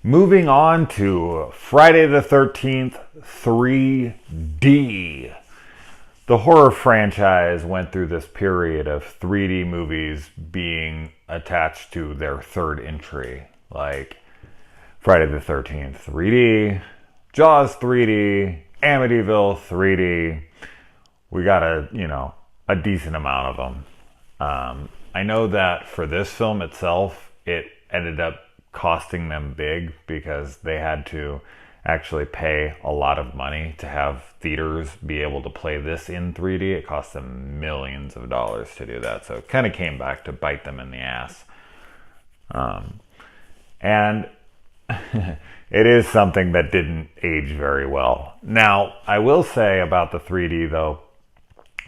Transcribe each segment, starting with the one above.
Moving on to Friday the 13th 3D. The horror franchise went through this period of 3D movies being attached to their third entry, like Friday the 13th 3D, Jaws 3D, Amityville 3D. We got a decent amount of them. I know that for this film itself, it ended up costing them big because they had to actually pay a lot of money to have theaters be able to play this in 3D. It cost them millions of dollars to do that. So it kind of came back to bite them in the ass. And it is something that didn't age very well. Now, I will say about the 3D though,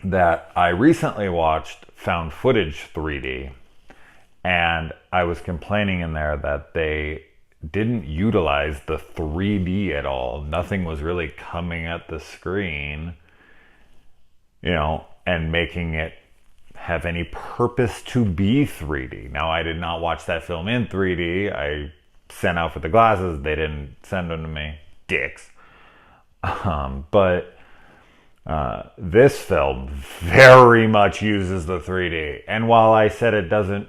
that I recently watched Found Footage 3D, and I was complaining in there that they didn't utilize the 3D at all. Nothing was really coming at the screen, and making it have any purpose to be 3D. Now, I did not watch that film in 3D. I sent out for the glasses. They didn't send them to me. Dicks. But this film very much uses the 3D. And while I said it doesn't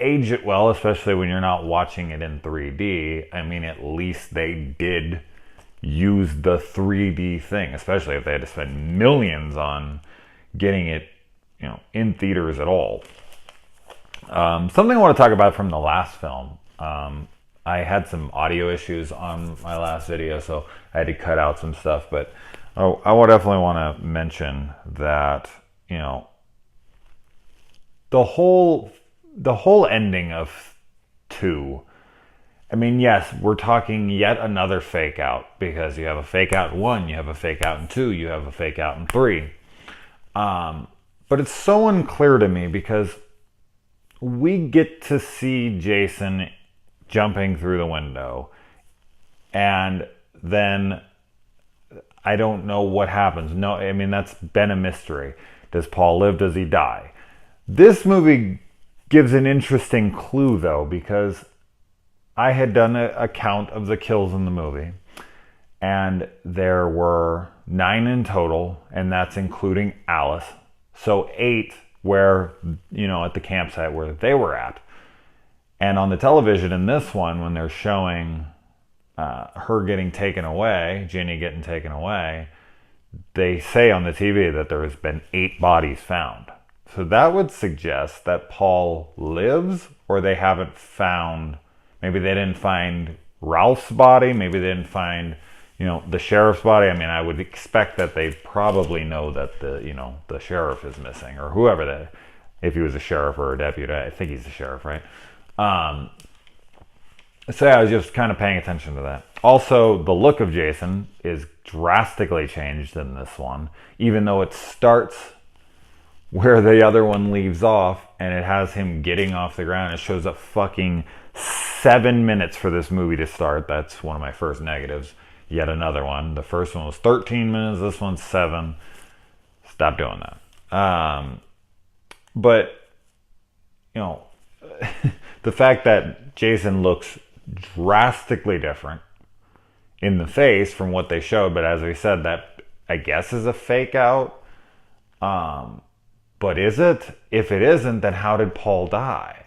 age it well, especially when you're not watching it in 3D, I mean, at least they did use the 3D thing, especially if they had to spend millions on getting it, in theaters at all. Something I want to talk about from the last film. I had some audio issues on my last video, so I had to cut out some stuff, but I would definitely want to mention that, the whole ending of 2, I mean, yes, we're talking yet another fake out, because you have a fake out in 1, you have a fake out in 2, you have a fake out in 3. But it's so unclear to me because we get to see Jason jumping through the window, and then I don't know what happens. No, I mean, that's been a mystery. Does Paul live? Does he die? This movie gives an interesting clue, though, because I had done a count of the kills in the movie, and there were 9 in total, and that's including Alice. So 8 where, at the campsite where they were at. And on the television in this one, when they're showing her getting taken away, Ginny getting taken away, they say on the TV that there has been 8 bodies found. So that would suggest that Paul lives, or they haven't found, maybe they didn't find Ralph's body, maybe they didn't find, the sheriff's body. I mean, I would expect that they probably know that the sheriff is missing, or whoever if he was a sheriff or a deputy. I think he's a sheriff, right? So yeah, I was just kind of paying attention to that. Also, the look of Jason is drastically changed in this one, even though it starts where the other one leaves off, and it has him getting off the ground. It shows up fucking 7 minutes for this movie to start. That's one of my first negatives. Yet another one. The first one was 13 minutes. This one's 7. Stop doing that. But, the fact that Jason looks drastically different in the face from what they showed, but as we said, that I guess is a fake out. But is it? If it isn't, then how did Paul die?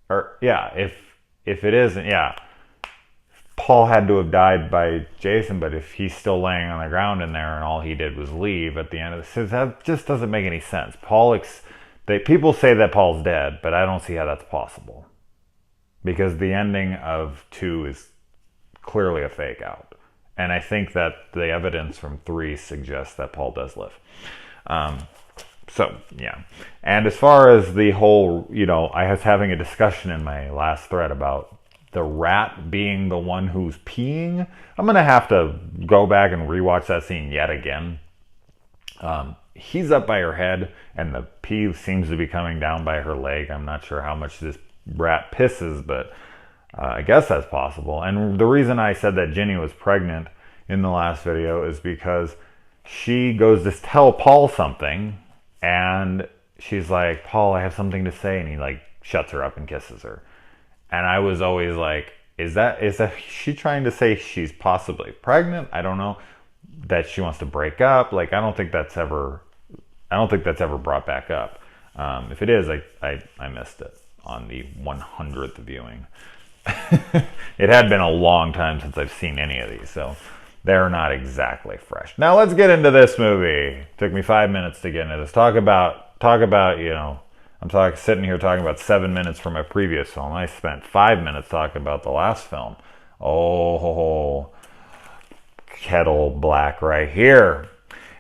Or yeah, if it isn't, yeah, Paul had to have died by Jason. But if he's still laying on the ground in there and all he did was leave at the end of the season, that just doesn't make any sense. People say that Paul's dead, but I don't see how that's possible, because the ending of 2 is clearly a fake out, and I think that the evidence from 3 suggests that Paul does live. So yeah, and as far as the whole, I was having a discussion in my last thread about the rat being the one who's peeing. I'm gonna have to go back and rewatch that scene yet again. He's up by her head, and the pee seems to be coming down by her leg. I'm not sure how much this rat pisses, but I guess that's possible. And the reason I said that Ginny was pregnant in the last video is because she goes to tell Paul something, and she's like, Paul, I have something to say, and he shuts her up and kisses her. And I was always like, is that she trying to say she's possibly pregnant? I don't know. That she wants to break up. Like, I don't think that's ever brought back up. If it is, I missed it on the 100th viewing. It had been a long time since I've seen any of these, so they're not exactly fresh. Now let's get into this movie. Took me 5 minutes to get into this. Talk about, sitting here talking about 7 minutes from my previous film. I spent 5 minutes talking about the last film. Oh, kettle black right here.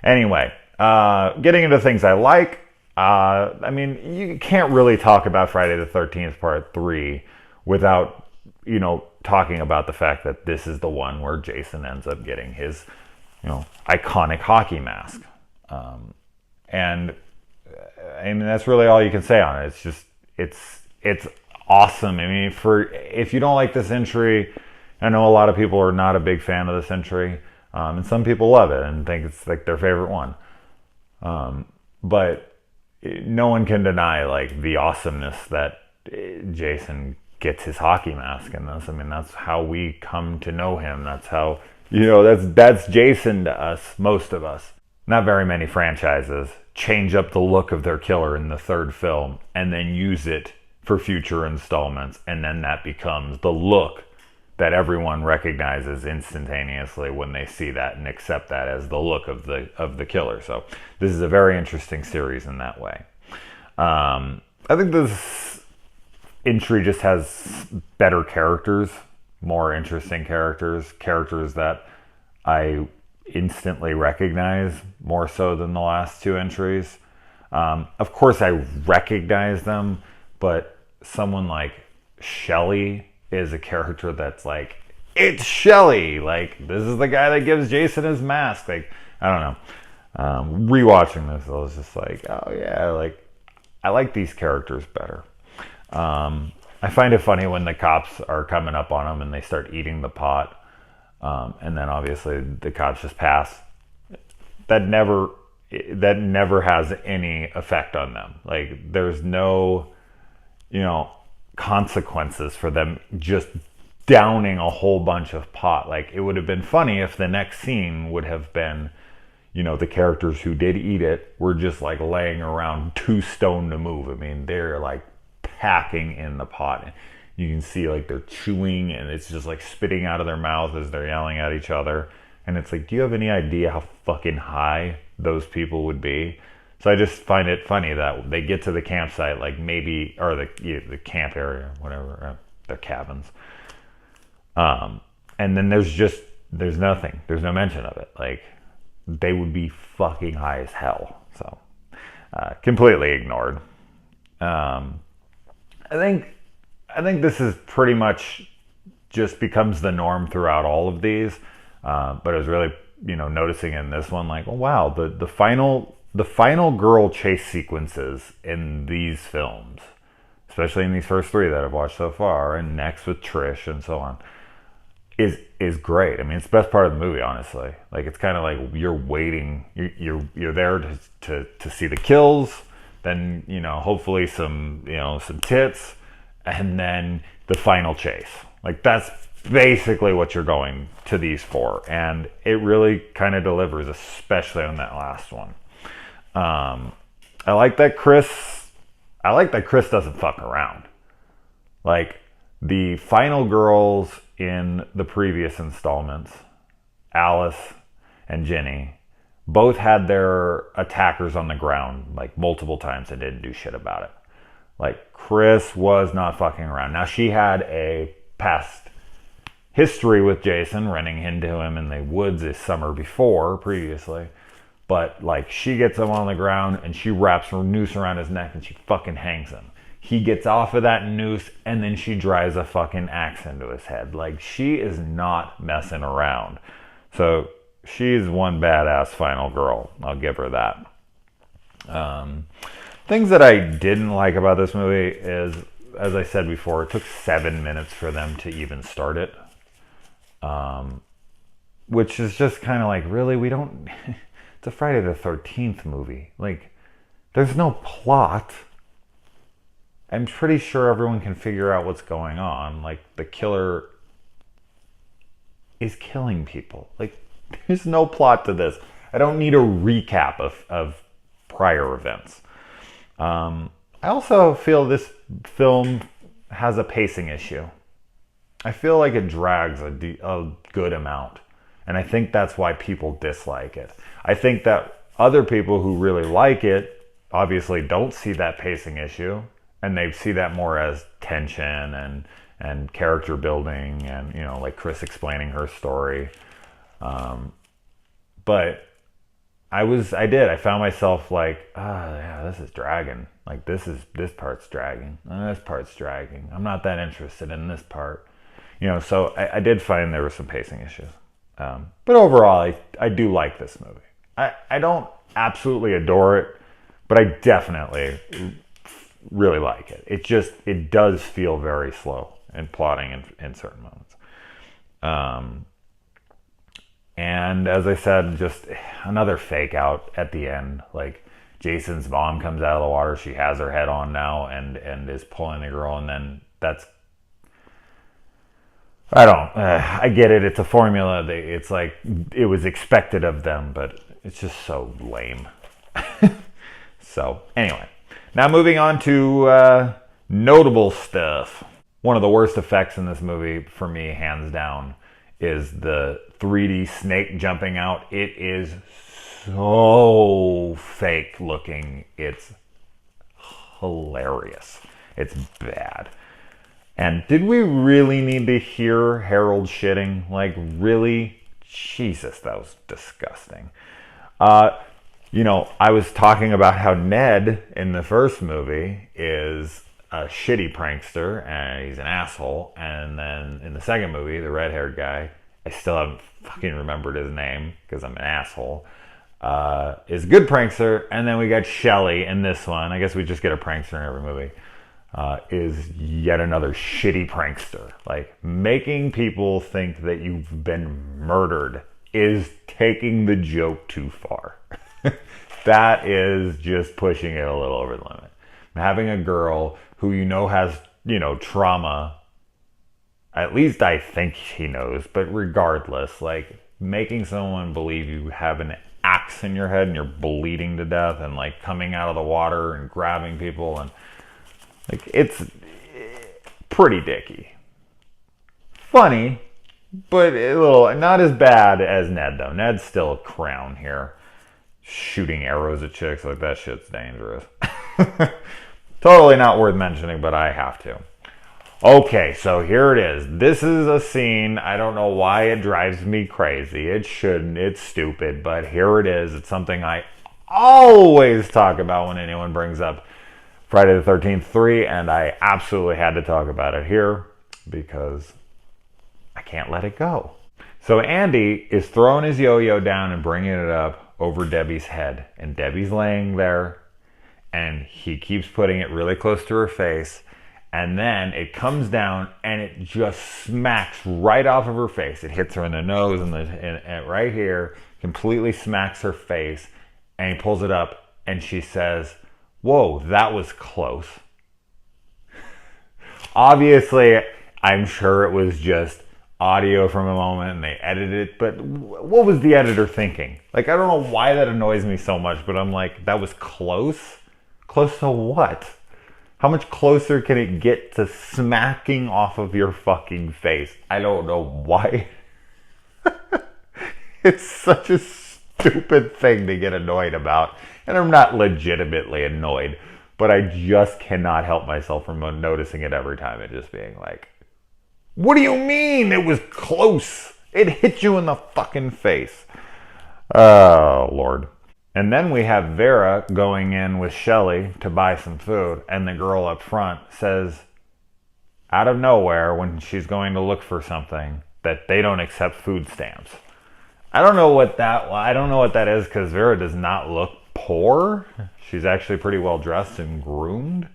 Anyway, getting into things I like. I mean, you can't really talk about Friday the 13th Part 3 without, talking about the fact that this is the one where Jason ends up getting his, iconic hockey mask. And I mean, that's really all you can say on it. It's just, it's awesome. I mean, if you don't like this entry, I know a lot of people are not a big fan of this entry, and some people love it and think it's like their favorite one. But no one can deny like the awesomeness that Jason gets his hockey mask in this. I mean, that's how we come to know him. That's how, that's Jason to us, most of us. Not very many franchises change up the look of their killer in the third film and then use it for future installments, and then that becomes the look that everyone recognizes instantaneously when they see that and accept that as the look of the killer. So this is a very interesting series in that way. I think this entry just has better characters, more interesting characters that I instantly recognize more so than the last two entries. Of course I recognize them, but someone like Shelly is a character that's like, it's Shelly. Like, this is the guy that gives Jason his mask. Like, I don't know. Rewatching this, I was just like, oh yeah, like, I like these characters better. I find it funny when the cops are coming up on them and they start eating the pot. And then obviously the cops just pass. That never has any effect on them. Like, there's no, consequences for them just downing a whole bunch of pot. Like, it would have been funny if the next scene would have been, the characters who did eat it were just like laying around too stoned to move. I mean, they're like packing in the pot. You can see like they're chewing and it's just like spitting out of their mouth as they're yelling at each other. And it's like, do you have any idea how fucking high those people would be? So I just find it funny that they get to the campsite, like maybe, or the camp area, whatever, their cabins. And then there's nothing. There's no mention of it. Like, they would be fucking high as hell. So, completely ignored. I think this is pretty much just becomes the norm throughout all of these. But I was really, noticing in this one, like, oh wow, the final girl chase sequences in these films, especially in these first three that I've watched so far, and next with Trish and so on, is great. I mean, it's the best part of the movie, honestly. Like, it's kind of like you're waiting, you're there to see the kills, then hopefully some tits, and then the final chase. Like, that's basically what you're going to these for, and it really kind of delivers, especially on that last one. I like that Chris doesn't fuck around. Like, the final girls in the previous installments, Alice and Ginny, both had their attackers on the ground like multiple times and didn't do shit about it. Like, Chris was not fucking around. Now, she had a past history with Jason, running into him in the woods this summer previously. But, like, she gets him on the ground and she wraps her noose around his neck and she fucking hangs him. He gets off of that noose and then she drives a fucking axe into his head. Like, she is not messing around. So, she's one badass final girl. I'll give her that. Things that I didn't like about this movie is, as I said before, it took 7 minutes for them to even start it. Which is just kind of like, really? We don't... It's a Friday the 13th movie. Like, there's no plot. I'm pretty sure everyone can figure out what's going on. Like, the killer is killing people. Like, there's no plot to this. I don't need a recap of prior events. I also feel this film has a pacing issue. I feel like it drags a good amount. And I think that's why people dislike it. I think that other people who really like it obviously don't see that pacing issue. And they see that more as tension and character building and, you know, like Chris explaining her story. But I found myself like, yeah, this is dragging. Like this part's dragging. And this part's dragging. I'm not that interested in this part. You know, so I did find there were some pacing issues. But overall, I do like this movie. I don't absolutely adore it, but I definitely really like it. It does feel very slow and plotting in certain moments. And as I said, just another fake out at the end. Like Jason's mom comes out of the water. She has her head on now and is pulling the girl. And then I get it. It's a formula. It's like it was expected of them, but it's just so lame. So anyway, now moving on to notable stuff. One of the worst effects in this movie for me, hands down, is the 3D snake jumping out. It is so fake looking. It's hilarious. It's bad. And did we really need to hear Harold shitting? Like, really? Jesus, that was disgusting. You know, I was talking about how Ned in the first movie is a shitty prankster and he's an asshole. And then in the second movie, the red-haired guy, I still haven't fucking remembered his name because I'm an asshole, is a good prankster. And then we got Shelley in this one. I guess we just get a prankster in every movie. Is yet another shitty prankster. Like, making people think that you've been murdered is taking the joke too far. That is just pushing it a little over the limit. Having a girl who you know has, you know, trauma, at least I think he knows, but regardless, like, making someone believe you have an axe in your head and you're bleeding to death and, like, coming out of the water and grabbing people and, like, it's pretty dicky. Funny, but a little, not as bad as Ned, though. Ned's still a crown here. Shooting arrows at chicks, like, that shit's dangerous. Totally not worth mentioning, but I have to. Okay, so here it is. This is a scene. I don't know why it drives me crazy. It shouldn't. It's stupid, but here it is. It's something I always talk about when anyone brings up Friday the 13th 3, and I absolutely had to talk about it here because I can't let it go. So Andy is throwing his yo-yo down and bringing it up over Debbie's head, and Debbie's laying there, and he keeps putting it really close to her face, and then it comes down and it just smacks right off of her face. It hits her in the nose and right here, completely smacks her face, and he pulls it up, and she says, "Whoa, that was close." Obviously, I'm sure it was just audio from a moment and they edited it, but what was the editor thinking? Like, I don't know why that annoys me so much, but I'm like, that was close? Close to what? How much closer can it get to smacking off of your fucking face? I don't know why. It's such a stupid thing to get annoyed about. And I'm not legitimately annoyed, but I just cannot help myself from noticing it every time and just being like, what do you mean it was close? It hit you in the fucking face. Oh, Lord. And then we have Vera going in with Shelley to buy some food, and the girl up front says, out of nowhere, when she's going to look for something, that they don't accept food stamps. I don't know what that is, because Vera does not look poor. She's actually pretty well dressed and groomed.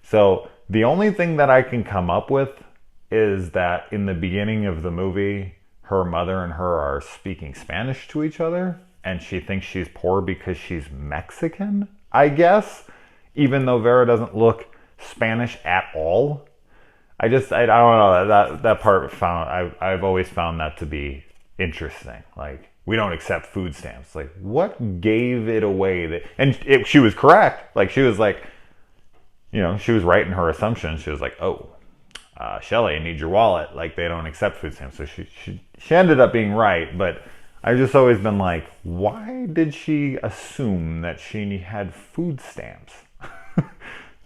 So the only thing that I can come up with is that in the beginning of the movie, her mother and her are speaking Spanish to each other, and she thinks she's poor because she's Mexican, I guess, even though Vera doesn't look Spanish at all. I don't know, that part I've always found that to be interesting. Like, we don't accept food stamps. Like, what gave it away that? And she was correct. Like, she was like, she was right in her assumption. She was like, oh, Shelly, I need your wallet. Like, they don't accept food stamps. So she ended up being right. But I've just always been like, why did she assume that she had food stamps?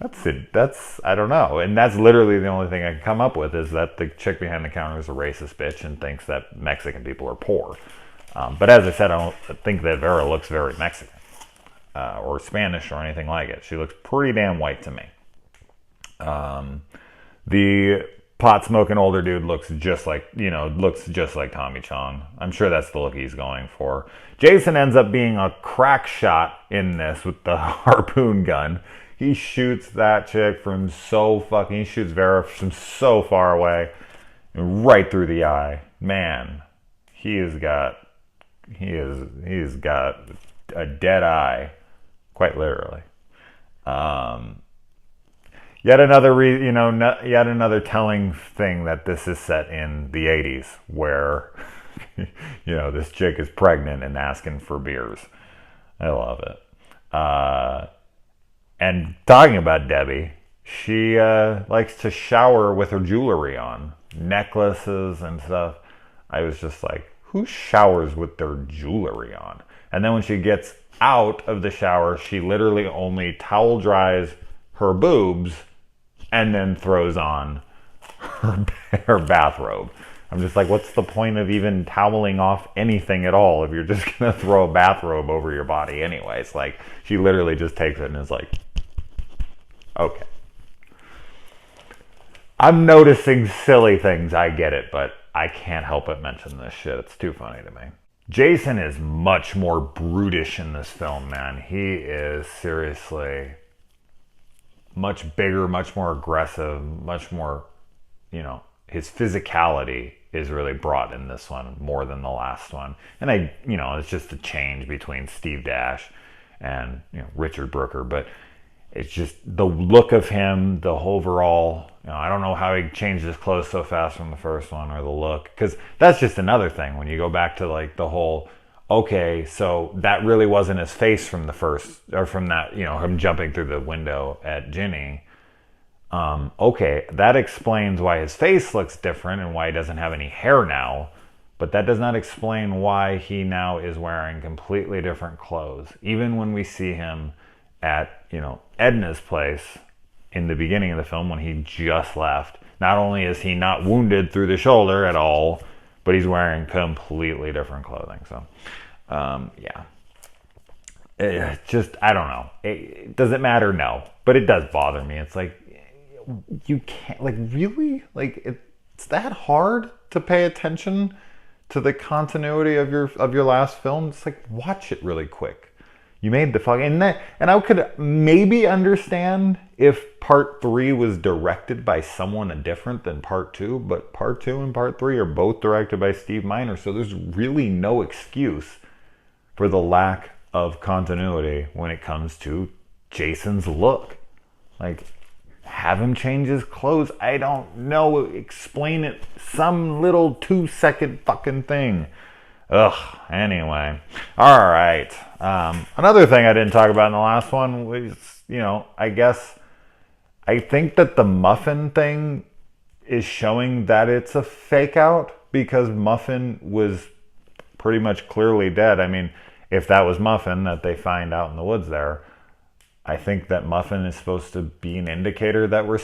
That's it. I don't know. And that's literally the only thing I can come up with, is that the chick behind the counter is a racist bitch and thinks that Mexican people are poor. But as I said, I don't think that Vera looks very Mexican or Spanish or anything like it. She looks pretty damn white to me. The pot smoking older dude looks just like Tommy Chong. I'm sure that's the look he's going for. Jason ends up being a crack shot in this with the harpoon gun. He shoots that chick he shoots Vera from so far away, right through the eye. Man, he's got a dead eye, quite literally. Yet another telling thing that this is set in the 80s, where this chick is pregnant and asking for beers. I love it. And talking about Debbie, she likes to shower with her jewelry on, necklaces and stuff. I was just like, who showers with their jewelry on? And then when she gets out of the shower, she literally only towel dries her boobs and then throws on her bathrobe. I'm just like, what's the point of even toweling off anything at all if you're just going to throw a bathrobe over your body anyway? It's like, she literally just takes it and is like, okay. I'm noticing silly things, I get it, but I can't help but mention this shit. It's too funny to me. Jason is much more brutish in this film, man. He is seriously much bigger, much more aggressive, much more, his physicality is really brought in this one more than the last one. And it's just a change between Steve Dash and, Richard Brooker, but it's just the look of him, the overall, I don't know how he changed his clothes so fast from the first one, or the look, because that's just another thing when you go back to like the whole, okay, so that really wasn't his face from the first, or from that, him jumping through the window at Ginny. Okay, that explains why his face looks different and why he doesn't have any hair now, but that does not explain why he now is wearing completely different clothes. Even when we see him at, Edna's place in the beginning of the film when he just left, not only is he not wounded through the shoulder at all, but he's wearing completely different clothing. So, yeah. I don't know. Does it matter? No. But it does bother me. It's like, you can't, like, really? Like, it's that hard to pay attention to the continuity of your last film? It's like, watch it really quick. You made the fucking... And I could maybe understand if part 3 was directed by someone different than part 2, but part 2 and part 3 are both directed by Steve Miner, so there's really no excuse for the lack of continuity when it comes to Jason's look. Like, have him change his clothes. I don't know. Explain it. Some little 2-second fucking thing. Ugh. Anyway. Alright. Another thing I didn't talk about in the last one was, I think that the Muffin thing is showing that it's a fake out, because Muffin was pretty much clearly dead. I mean, if that was Muffin that they find out in the woods there, I think that Muffin is supposed to be an indicator that we're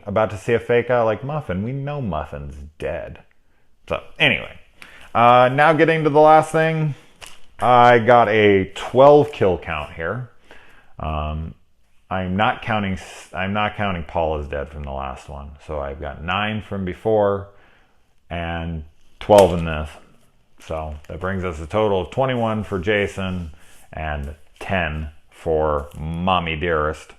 about to see a fake out. Like, Muffin, we know Muffin's dead. So, anyway. Now getting to the last thing. I got a 12 kill count here. I'm not counting Paul as dead from the last one. So I've got 9 from before and 12 in this. So that brings us a total of 21 for Jason and 10 for Mommy Dearest.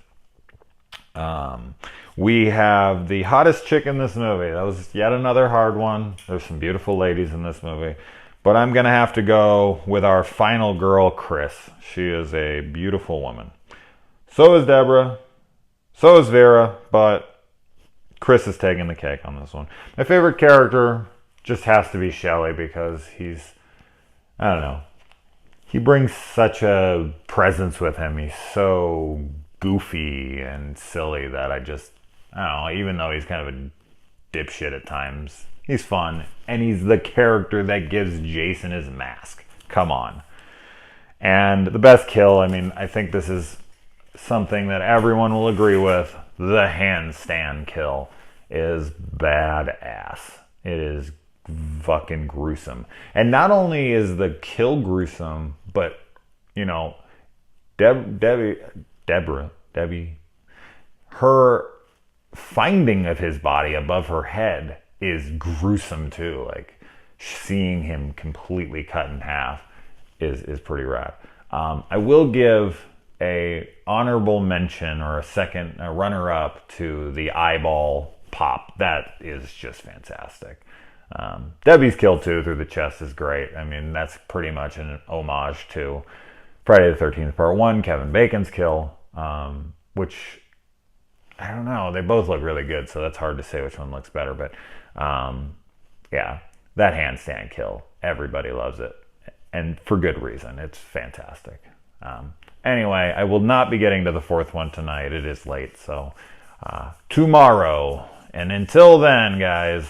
We have the hottest chick in this movie. That was yet another hard one. There's some beautiful ladies in this movie. But I'm going to have to go with our final girl, Chris. She is a beautiful woman. So is Deborah. So is Vera. But Chris is taking the cake on this one. My favorite character just has to be Shelley, because he's I don't know. He brings such a presence with him. He's so goofy and silly that I don't know, even though he's kind of a dipshit at times, he's fun. And he's the character that gives Jason his mask. Come on. And the best kill, I mean, I think this is something that everyone will agree with. The handstand kill is badass. It is fucking gruesome. And not only is the kill gruesome, but, you know, Debbie, her finding of his body above her head is gruesome too. Like, seeing him completely cut in half is pretty rad. I will give a honorable mention or a runner up to the eyeball pop. That is just fantastic. Debbie's kill too through the chest is great. I mean, that's pretty much an homage to Friday the 13th Part 1, Kevin Bacon's kill, which, I don't know, they both look really good, so that's hard to say which one looks better, but yeah, that handstand kill, everybody loves it, and for good reason. It's fantastic. Anyway, I will not be getting to the fourth one tonight. It is late, so tomorrow. And until then, guys,